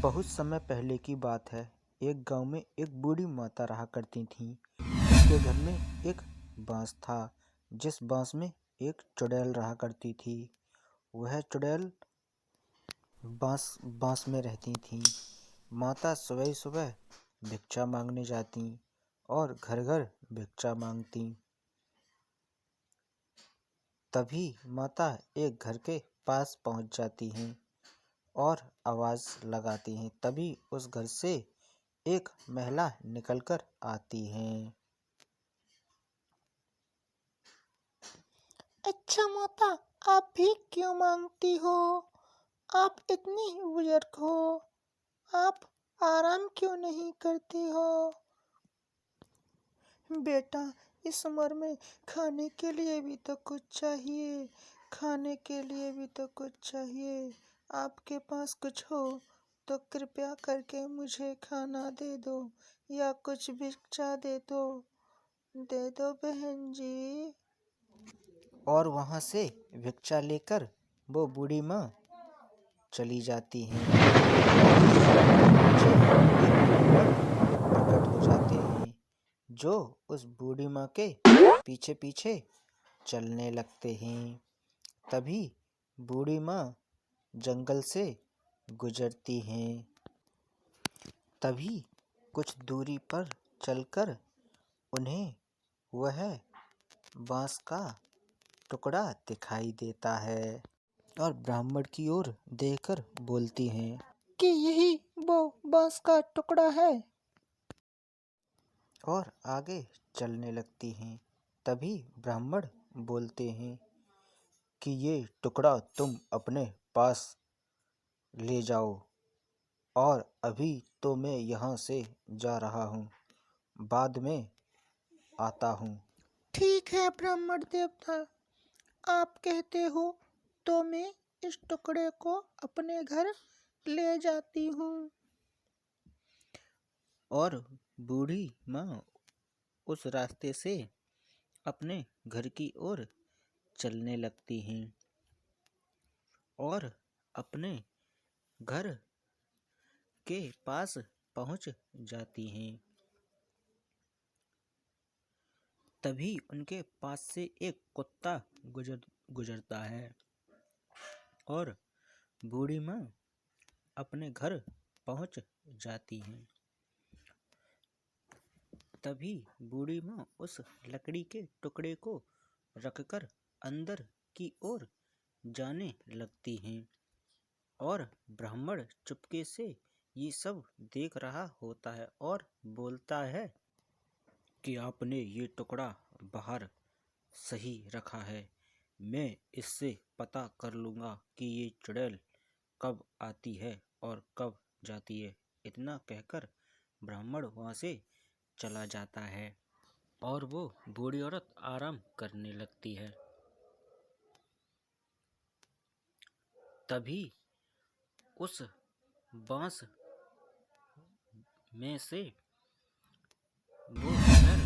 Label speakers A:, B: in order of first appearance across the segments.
A: बहुत समय पहले की बात है। एक गांव में एक बूढ़ी माता रहा करती थीं। उसके घर में एक बांस था, जिस बांस में एक चुड़ैल रहा करती थी। वह चुड़ैल बांस में रहती थी। माता सुबह सुबह भिक्षा मांगने जाती और घर घर भिक्षा मांगती। तभी माता एक घर के पास पहुंच जाती हैं और आवाज लगाती हैं। तभी उस घर से एक महिला निकलकर आती हैं।
B: अच्छा माता, आप भीख क्यों मांगती हो? आप इतनी बुजुर्ग हो, आप आराम क्यों नहीं करती हो? बेटा, इस उम्र में खाने के लिए भी तो कुछ चाहिए, खाने के लिए भी तो कुछ चाहिए। आपके पास कुछ हो तो कृपया करके मुझे खाना दे दो या कुछ भिक्षा दे दो बहन जी।
A: और वहां से भिक्षा लेकर वो बूढ़ी माँ चली जाती हैं। प्रकट हो जाते हैं जो उस बूढ़ी माँ के पीछे पीछे चलने लगते हैं। तभी बूढ़ी माँ जंगल से गुजरती हैं। तभी कुछ दूरी पर चलकर उन्हें वह बांस का टुकड़ा दिखाई देता है और ब्राह्मण की ओर देखकर बोलती हैं
B: कि यही वो बांस का टुकड़ा है।
A: और आगे चलने लगती हैं। तभी ब्राह्मण बोलते हैं कि ये टुकड़ा तुम अपने पास ले जाओ, और अभी तो मैं यहाँ से जा रहा हूँ, बाद में आता हूँ।
B: ठीक है ब्राह्मण देवता, आप कहते हो तो मैं इस टुकड़े को अपने घर ले जाती हूँ।
A: और बूढ़ी माँ उस रास्ते से अपने घर की ओर चलने लगती हैं और अपने घर के पास पहुंच जाती हैं। तभी उनके पास से एक कुत्ता गुजरता है और बूढ़ी माँ अपने घर पहुंच जाती हैं। तभी बूढ़ी माँ उस लकड़ी के टुकड़े को रखकर अंदर की ओर जाने लगती हैं और ब्राह्मण चुपके से ये सब देख रहा होता है और बोलता है कि आपने ये टुकड़ा बाहर सही रखा है, मैं इससे पता कर लूँगा कि ये चुड़ैल कब आती है और कब जाती है। इतना कहकर ब्राह्मण वहाँ से चला जाता है और वो बूढ़ी औरत आराम करने लगती है। तभी उस बांस में से वो चुड़ैल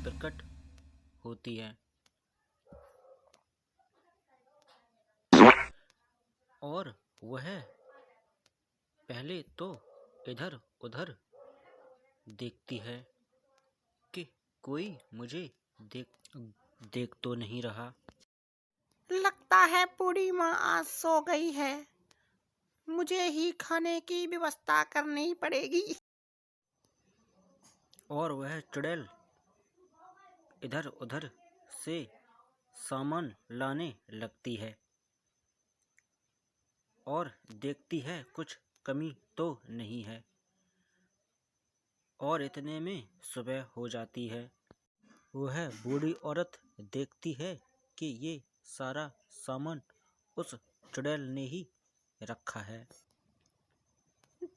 A: प्रकट होती है और वह पहले तो इधर उधर देखती है कि कोई मुझे देख तो नहीं रहा।
B: लगता है बूढ़ी माँ आज सो गई है, मुझे ही खाने की व्यवस्था करनी पड़ेगी।
A: और वह चुड़ैल इधर उधर से सामान लाने लगती है और देखती है कुछ कमी तो नहीं है, और इतने में सुबह हो जाती है। वह बूढ़ी औरत देखती है कि ये सारा सामान उस चुड़ैल ने ही रखा है।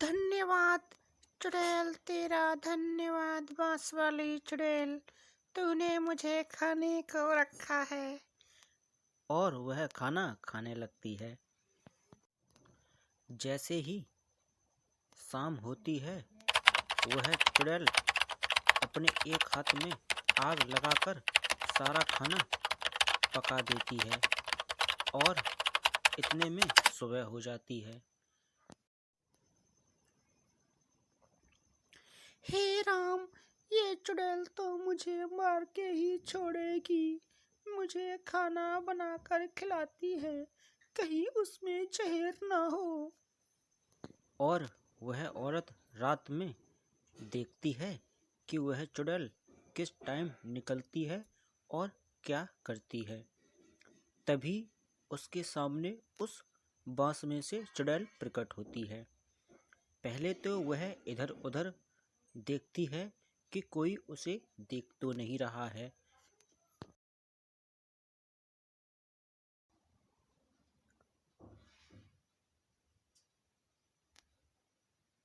B: धन्यवाद चुड़ैल, तेरा धन्यवाद बांस वाली चुड़ैल, तूने मुझे खाने को रखा है।
A: और वह खाना खाने लगती है। जैसे ही शाम होती है, वह चुड़ैल अपने एक हाथ में आग लगाकर सारा खाना पका देती है और इतने में सुबह हो जाती है।
B: हे राम, ये चुड़ैल तो मुझे मार के ही छोड़ेगी। मुझे खाना बनाकर खिलाती है, कहीं उसमें जहर ना हो।
A: और वह औरत रात में देखती है कि वह चुड़ैल किस टाइम निकलती है और क्या करती है। तभी उसके सामने उस बांस में से चुड़ैल प्रकट होती है। पहले तो वह इधर उधर देखती है कि कोई उसे देख तो नहीं रहा है।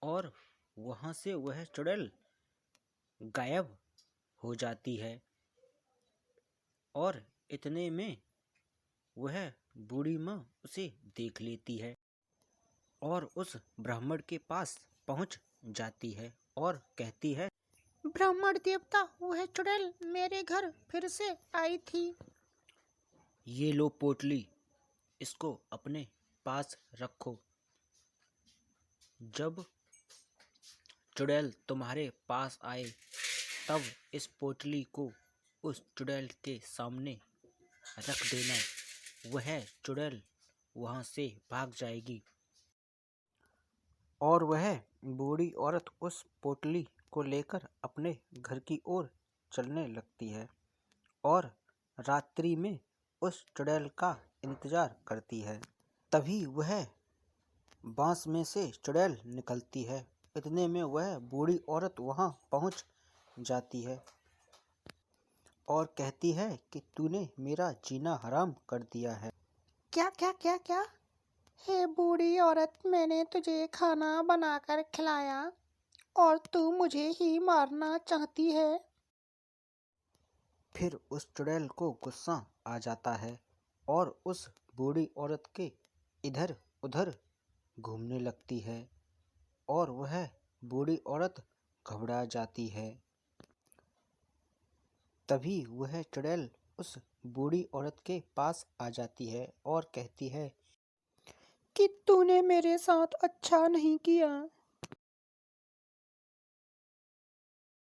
A: और वहां से वह चुड़ैल गायब हो जाती है। और इतने में वह बूढ़ी माँ उसे देख लेती है और उस ब्राह्मण के पास पहुंच जाती है और कहती है,
B: ब्राह्मण देवता, वह चुड़ैल मेरे घर फिर से आई थी।
A: ये लो पोटली, इसको अपने पास रखो। जब चुड़ैल तुम्हारे पास आए तब इस पोटली को उस चुड़ैल के सामने रख देना। वह चुड़ैल वहां से भाग जाएगी। और वह बूढ़ी औरत उस पोटली को लेकर अपने घर की ओर चलने लगती है और रात्रि में उस चुड़ैल का इंतजार करती है। तभी वह बांस में से चुड़ैल निकलती है। इतने में वह बूढ़ी औरत वहां पहुंच जाती है और कहती है कि तूने मेरा जीना हराम कर दिया है।
B: क्या क्या क्या क्या? हे बूढ़ी औरत, मैंने तुझे खाना बनाकर खिलाया और तू मुझे ही मारना चाहती है।
A: फिर उस चुड़ैल को गुस्सा आ जाता है और उस बूढ़ी औरत के इधर उधर घूमने लगती है और वह बूढ़ी औरत घबरा जाती है। तभी वह चुड़ैल उस बूढ़ी औरत के पास आ जाती है और कहती है
B: कि तूने मेरे साथ अच्छा नहीं किया।